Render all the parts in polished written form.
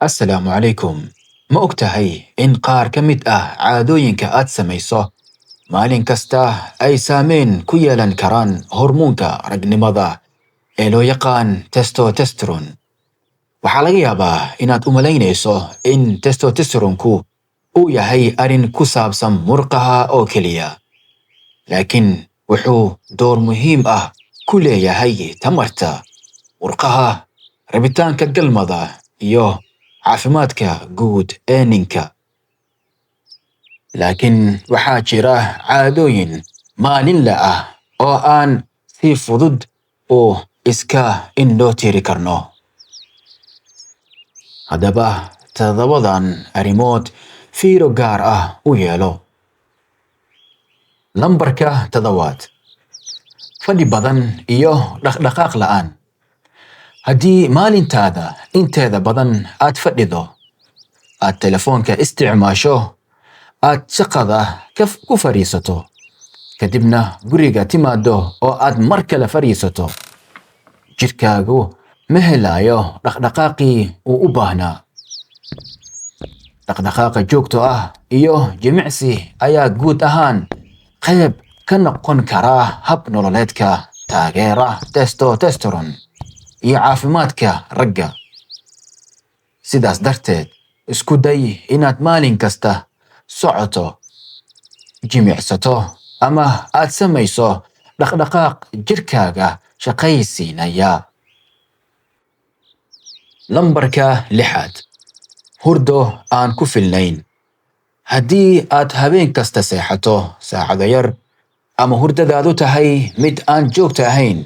asalaamu calaykum. ma og tahay in qaar ka mid ah caadooyinka aad samayso maalin kasta ay saameyn ku yeelan karaan hormoonka ragnimada ee loo yaqaan testosteron? waxaa laga yaabaa inaad u malaynayso in testosteronku uu yahay arrin ku saabsan murqaha oo keliya, laakiin wuxuu door muhiim ah ku leeyahay tamarta, murqaha, rabitaanka galmada iyo caafimaadka guud ee ninka. laakiin waxaa jira caadooyin maalinle ah oo aan si fudud u iska indho tiri karno. haddaba toddobadan arrimood fiiro gaar ah u yeelo. lambarka 7: fadhi badan iyo dhaqdhaqaaq la'aan. haddii maalintaada inteeda badan aad fadhido, aad telefoonka isticmaasho, aad shaqada ku fadhiisato, kadibna guriga timaado oo aad mar kale fadhiisato, jidhkaagu ma helayo dhaqdhaqaaqii uu u baahnaa. dhaqdhaqaaqa joogto ah iyo jimicsi ayaa guud ahaan qayb ka noqon kara hab nololeedka taageera testosteron iyo caafimaadka ragga. sidaas darteed, isku day inaad maalin kasta socoto, jimicsato, ama aad samayso dhaqdhaqaaq jidhkaaga shaqaysiinaya. lambarka 6: hurdo aan ku filnayn. haddii aad habeen kasta seexato saacado yar, ama hurdadaadu tahay mid aan joogto ahayn,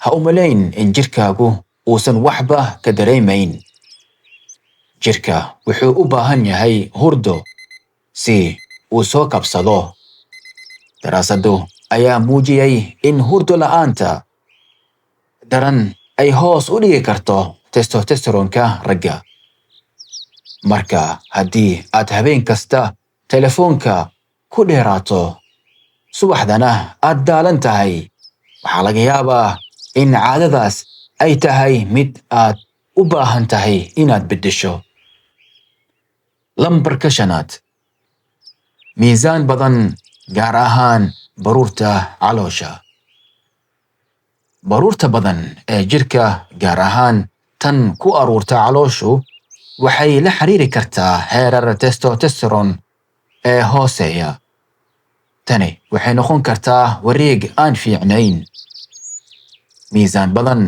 ha u malayn in jidhkaagu uusan waxba ka dareemayn. jidhka wuxuu u baahan yahay hurdo si uu soo kabsado. daraasado ayaa muujiyay in hurdo la'aanta daran ay hoos u dhigi karto testosteronka ragga. marka haddii aad habeen kasta telefoonka ku dheeraato, subaxdana aad daalan tahay, waxaa laga yaabaa in caadadaas ay tahay mid aad u baahan tahay inaad beddesho. lambarka 5: miisaan badan, gaar ahaan baruurta caloosha. baruurta badan ee jidhka, gaar ahaan tan ku aruurta calooshu, waxay la xiriiri kartaa heerar testosteron ee hooseeya. tani waxay noqon kartaa wareeg aan fiicnayn. miisaan badan,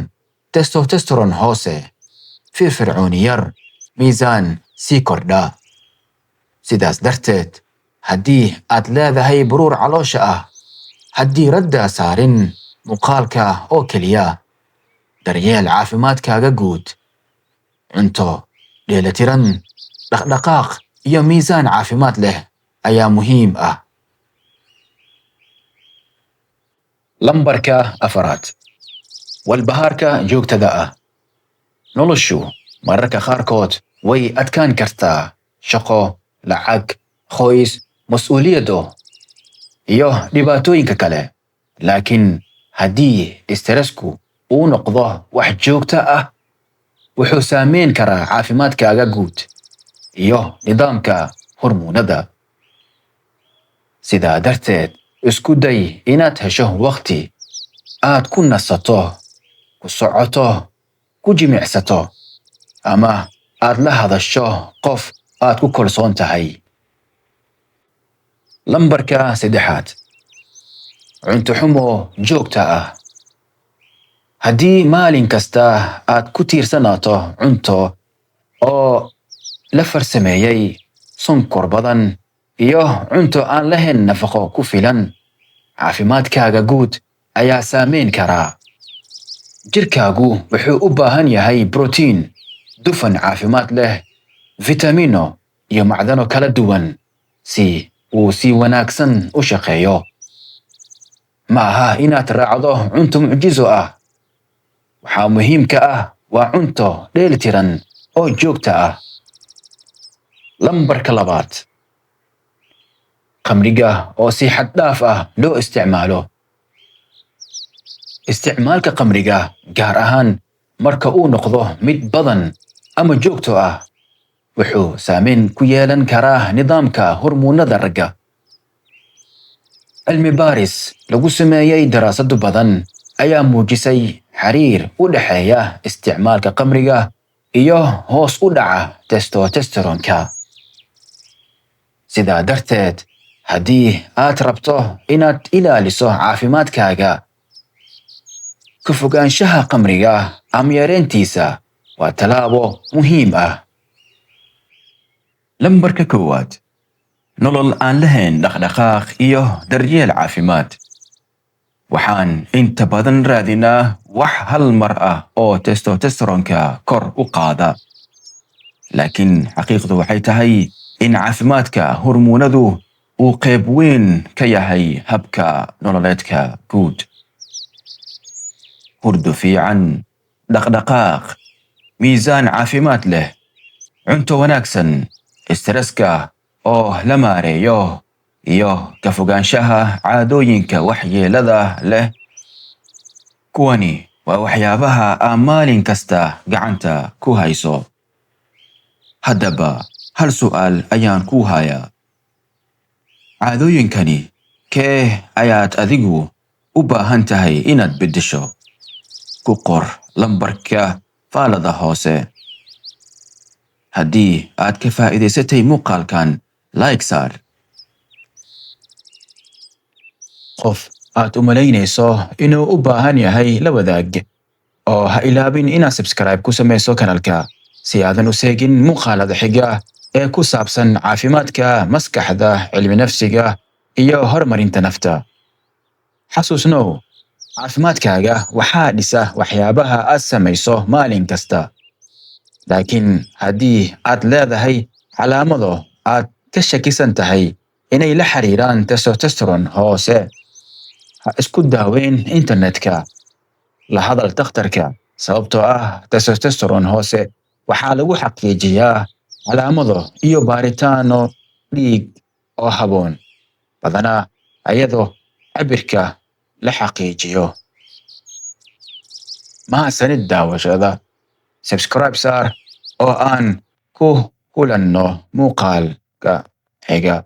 testosteron hoose, firfircooni yar, miisaan sii kordha. sidaas darteed, haddii aad leedahay baruur caloosha ah, haddii radda saarin muuqaalka oo keliya, daryeel caafimaadkaaga guud, cunto dheelitiran, dhaqdhaqaaq iyo miisaan caafimaad leh ayaa muhiim ah. lambarka 4: walbahaarka joogtada ah. noloshu mararka qaarkood way adkaan kartaa. shaqo, lacag, qoys, mas'uuliyado iyo dhibaatooyinka kale. laakiin haddii stressku uu noqdo wax joogto ah, wuxuu saameyn karaa caafimaadkaaga guud iyo nidaamka hormoonada. sidaa darteed, isku day inaad hesho waqti aad ku nasato, ku socoto, ku jimicsato, ama aad la hadasho qof aad ku kalsoon tahay. lambarka 3: cunto xumo joogta ah. haddii maalin kasta aad ku tiirsanaato cunto oo la farsameeyay, sonkor badan, iyo cunto aan lahayn nafaqo ku filan, caafimaadkaaga guud ayaa saameyn karaa. jidhkaagu wuxuu u baahan yahay borotiin, dufan caafimaad leh, fitamiino iyo macdano kala duwan si uu si wanaagsan u shaqeeyo. ma aha inaad raacdo cunto mucjiso ah. waxaa muhiimka ah waa cunto dheelitiran oo joogto ah. lambarka 2: khamriga oo si xad dhaaf ah loo isticmaalo. isticmaalka khamriga, gaar ahaan marka uu noqdo mid badan ama joogto ah, wuxuu saameyn ku yeelan karaa nidaamka hormoonnada ragga. Cilmi baaris lagu sameeyey daraasado badan ayaa muujisay xiriir u dhexeeya isticmaalka khamriga iyo hoos u dhaca testosteronka. Sidaa darteed, haddii aad rabto inaad ilaaliso caafimaadkaaga, ka fogaanshaha khamriga ama yareyntiisa waa tallaabo muhiim ah. Lambarka 1. nolol aan lahayn dhaqdhaqaaq iyo daryeel caafimaad. Waxaan inta badan raadinaa wax hal mar ah oo testosteronka kor u qaada. Laakiin xaqiiqdu waxay tahay in caafimaadka hormoonadu uu qayb weyn ka yahay habka nololeedka guud. Hurdo fiican, dhaqdhaqaaq, miisaan caafimaad leh, cunto wanaagsan, istresska oo la maareeyo, iyo ka fogaanshaha caadooyinka waxyeelada leh. Kuwani waa waxyaabaha aan maalin kasta gacanta ku hayso. Haddaba, hal su'aal ayaan ku hayaa. Caadooyinkani kee ayaad adigu u baahan tahay inaad beddesho? Ku qor lambarka faalada hoose. Haddii aad ka faa'iidaysatay muuqaalkan, like saar. Qof aad u malaynayso inuu u baahan yahay la wadaag, oo ha ilaabin inaad subscribe ku samayso kanaalka si aadan u seegin muuqaalada xiga ee ku saabsan caafimaadka maskaxda, cilmi nafsiga iyo horumarinta nafta. Xasuusnow, caafimaadkaaga waxaa dhisa waxyaabaha aad samayso maalin kasta. Laakiin haddii aad leedahay calaamado aad ka shakisan tahay inay la xiriiraan testosteron hoose, ha isku daaweyn internetka. La hadal dhakhtarka, sababtoo ah testosteron hoose waxaa lagu xaqiijiyaa calaamado iyo baaritaano dhiig oo habboon, badanaa iyadoo cabirka la xaqiijiyo. Mahadsanid daawashada. Subscribe saar oo aan ku kulanno muuqaalka xiga.